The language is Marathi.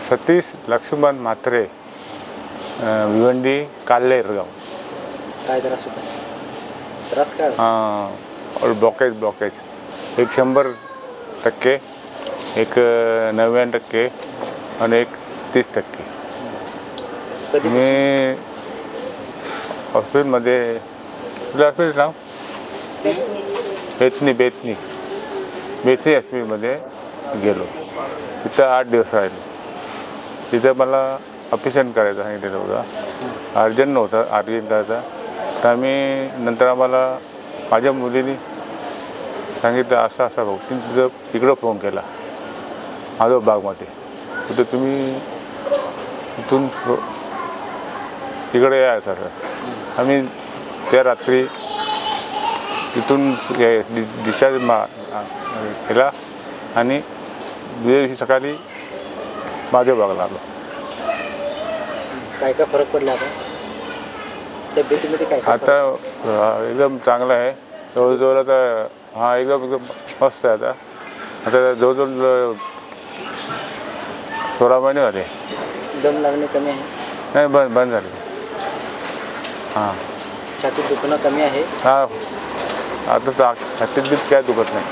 सतीश लक्ष्मण म्हात्रे, भिवंडी काल्हेरगाव. काय त्रास होता? त्रास काय? और ब्लॉकेज एक 100%, एक 90% आणि एक 30%. कधी मी हॉस्पिटलमध्ये हॉस्पिटल नाव बेतनी हॉस्पिटलमध्ये गेलो. तिथं 8 दिवस राहिलो. तिथं मला ऑपरेशन करायचं सांगितलेलं होतं. अर्जंट करायचा. तर आम्ही नंतर आम्हाला माझ्या मुलीने सांगितलं असं भाऊ तिथं इकडं फोन केला बागमध्ये. तिथं तुम्ही इथून तिकडे या सर. आम्ही त्या रात्री तिथून डिस्चार्ज केला आणि दुसऱ्या दिवशी सकाळी बागेला आलो. काय फरक पडला आता तब्येतीमध्ये? काय आता एकदम चांगला आहे. जवळजवळ आता एकदम मस्त आहे. आता जवळजवळ 16 महिने झाले. दम लागणे कमी आहे? नाही, बंद झाले. छातीत दुखणं कमी आहे? आता छातीत काय दुखत नाही.